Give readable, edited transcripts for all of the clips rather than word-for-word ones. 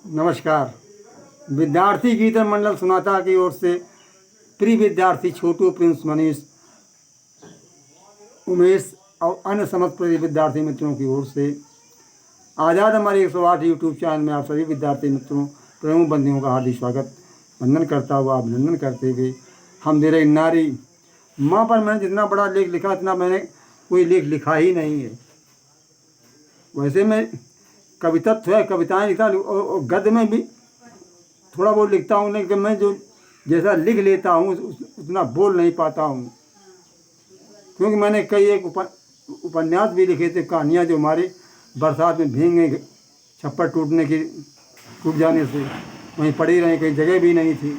नमस्कार। विद्यार्थी गीतम मंडल सुनाता की ओर से प्रिय विद्यार्थी छोटू, प्रिंस, मनीष, उमेश और अन्य समस्त प्रिय विद्यार्थी मित्रों की ओर से आज़ाद हमारे 108 यूट्यूब चैनल में आप सभी विद्यार्थी मित्रों, प्रेम बंधुओं का हार्दिक स्वागत वंदन करता हुआ अभिनंदन करते हुए हम दे रहे नारी माँ पर मैंने जितना बड़ा लेख लिखा इतना मैंने कोई लेख लिखा ही नहीं है। वैसे मैं कवित्व है, कविताएं लिखता और गद्य में भी थोड़ा बहुत लिखता हूँ, लेकिन मैं जो जैसा लिख लेता हूँ उतना बोल नहीं पाता हूँ, क्योंकि मैंने कई एक उपन्यास भी लिखे थे, कहानियाँ जो हमारे बरसात में भीग गई, छप्पर टूट जाने से वहीं पड़ी रही, कहीं जगह भी नहीं थी।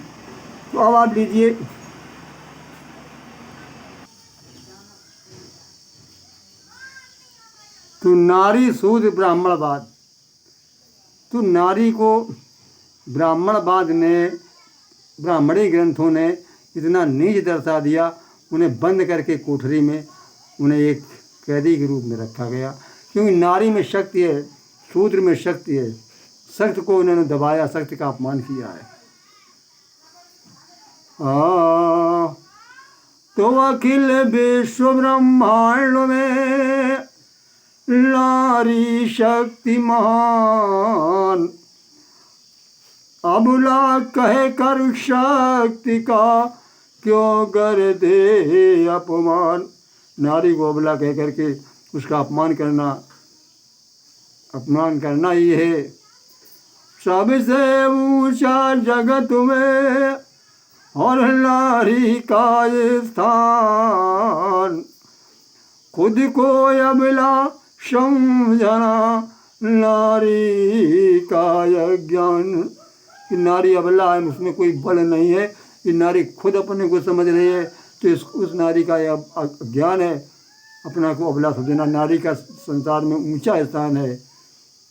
तो अब आप लीजिए, तो नारी सूद ब्राह्मणवाद। तो नारी को ब्राह्मणवाद ने, ब्राह्मणी ग्रंथों ने इतना नीच दर्शा दिया, उन्हें बंद करके कोठरी में उन्हें एक कैदी के रूप में रखा गया, क्योंकि नारी में शक्ति है, शूद्र में शक्ति है। सख्त को उन्होंने दबाया, सख्त का अपमान किया है। तो अखिल विश्व ब्रह्मांड में नारी शक्ति महान, अबुला कहे कर शक्ति का क्यों कर दे अपमान। नारी को अबला कह करके उसका अपमान करना ही है। सबसे ऊंचा जगत में और नारी का स्थान, खुद को अबला समझना नारी का अज्ञान। कि नारी अबला है, उसमें कोई बल नहीं है, कि नारी खुद अपने को समझ रही है, तो उस नारी का यह अज्ञान है, अपना को अबला समझना। नारी का संसार में ऊंचा स्थान है,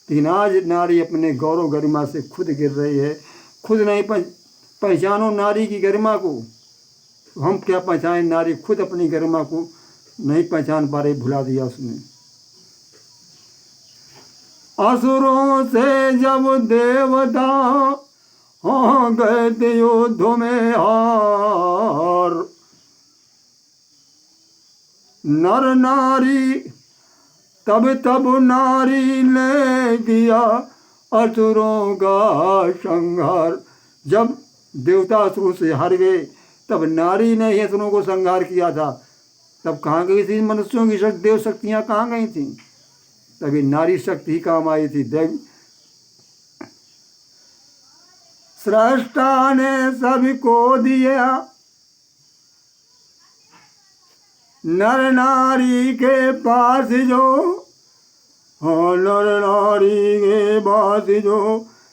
लेकिन आज नारी अपने गौरव गरिमा से खुद गिर रही है। खुद नहीं पहचानो नारी की गरिमा को, हम क्या पहचाने? नारी खुद अपनी गरिमा को नहीं पहचान पा रही, भुला दिया उसने। असुरों से जब देवता हो गए थे युद्ध में हार, नर नारी तब नारी ने किया असुरों का संहार। जब देवता असुरों से हार गए तब नारी ने ही असुरों को संहार किया था। तब कहाँ गई थी मनुष्यों की शक्ति? देव शक्तियाँ कहाँ गई थी? तभी नारी शक्ति ही काम आई थी। देव सृष्टा ने सभी को दिया, नर नारी के पास जो, हाँ नर नारी के पास जो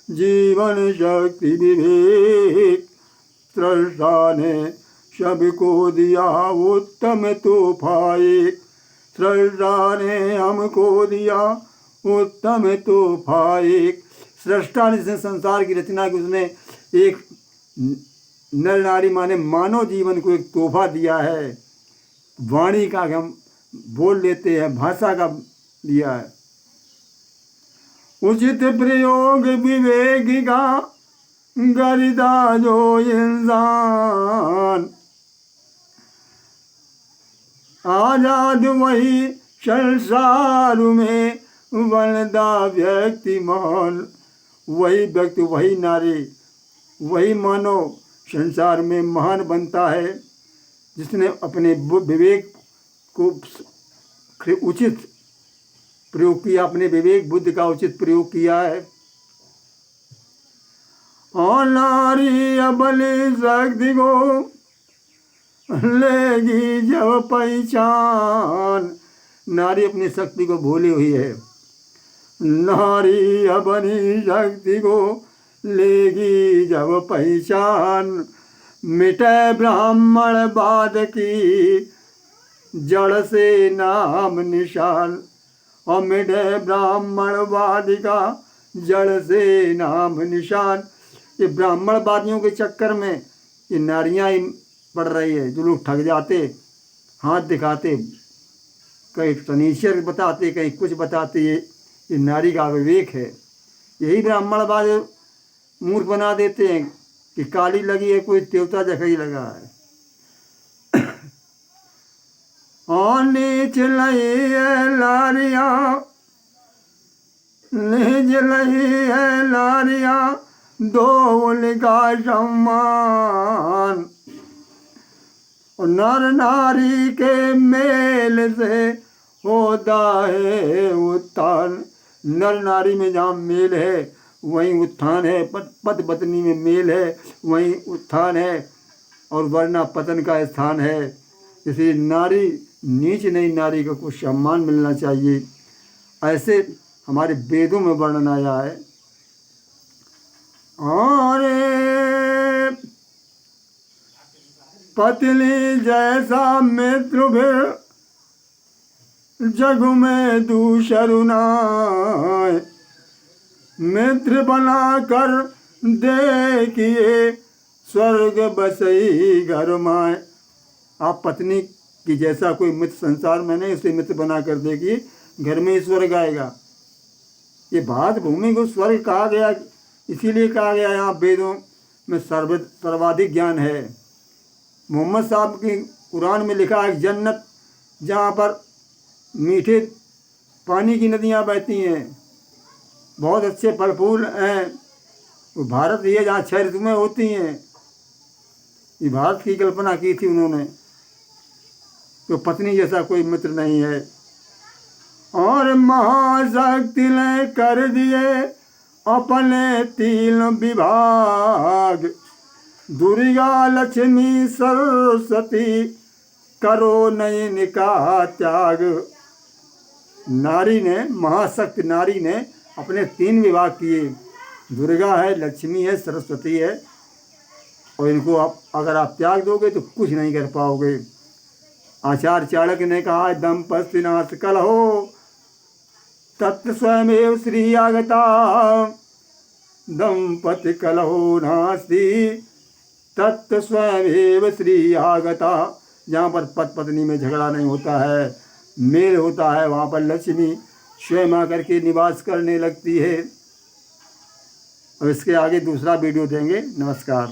जीवन शक्ति विवेक, सृष्टा ने सबको दिया उत्तम तोहफा एक। सृष्टा ने हमको दिया उत्तम तोहफा एक। सृष्टा ने जिसने संसार की रचना की, उसने एक नर नारी माने मानव जीवन को एक तोहफा दिया है। वाणी का हम बोल लेते हैं, भाषा का दिया है। उचित प्रयोग विवेक का गरिदा जो इंसान, आजाद वही संसार में बनता व्यक्ति मान। वही व्यक्ति, वही नारी, वही मानव संसार में महान बनता है, जिसने अपने विवेक को उचित प्रयोग किया, अपने विवेक बुद्धि का उचित प्रयोग किया है। और नारी अपनी शक्ति को लेगी जब पहचान, नारी अपनी शक्ति को भूली हुई है। नारी अपनी शक्ति को लेगी जब पहचान, मिटे ब्राह्मणवाद की जड़ से नाम निशान। और मिटे ब्राह्मणवाद का जड़ से नाम निशान। ये ब्राह्मणवादियों के चक्कर में ये नारियां ही पड़ रही है। जो लोग ठग जाते, हाथ दिखाते, कहीं शनीचर बताते, कहीं कुछ बताते, ये नारी का विवेक है। यही ब्राह्मणवाद मूर्ख बना देते हैं कि काली लगी है, कोई देवता जखई लगा है। नीच लही है लारिया, नीच लही है लारिया, दोल का सम्मान। और नर नारी के मेल से होता है उत्थान। नर नारी में जहाँ मेल है वहीं उत्थान है, पति पत्नी में मेल है वहीं उत्थान है, और वरना पतन का स्थान है। इसलिए नारी नीच नहीं, नारी को कुछ सम्मान मिलना चाहिए, ऐसे हमारे वेदों में वर्णन आया है। और पत्नी जैसा मित्र भी जग में दूसरु नाय, मित्र बना कर देखिए स्वर्ग बसई घर माए। आप पत्नी की जैसा कोई मित्र संसार में नहीं, उसे मित्र बना कर देखिए, घर में ही स्वर्ग आएगा। ये भात भूमि को स्वर्ग कहा गया, इसीलिए कहा गया यहाँ वेदों में सर्वाधिक ज्ञान है। मोहम्मद साहब की कुरान में लिखा है जन्नत जहाँ पर मीठे पानी की नदियाँ बहती हैं, बहुत अच्छे फल फूल हैं। वो भारत ही है जहाँ 6 ऋतुएं होती हैं। ये भारत की कल्पना की थी उन्होंने। तो पत्नी जैसा कोई मित्र नहीं है। और महाशक्ति ने कर दिए अपने 3 विभाग, दुर्गा लक्ष्मी सरस्वती करो नयन का त्याग। नारी ने, महाशक्ति नारी ने अपने 3 विभाग किए, दुर्गा है, लक्ष्मी है, सरस्वती है, और इनको आप अगर आप त्याग दोगे तो कुछ नहीं कर पाओगे। आचार्य चाणक्य ने कहा दंपति नाथ कलहो तत्व स्वयमेव श्री आगता, दंपति कलहो नास्ति तत्व स्वयमेव श्री आगता। जहाँ पर पति पत्नी में झगड़ा नहीं होता है, मेल होता है, वहाँ पर लक्ष्मी स्वयं आकर के निवास करने लगती है। अब इसके आगे दूसरा वीडियो देंगे। नमस्कार।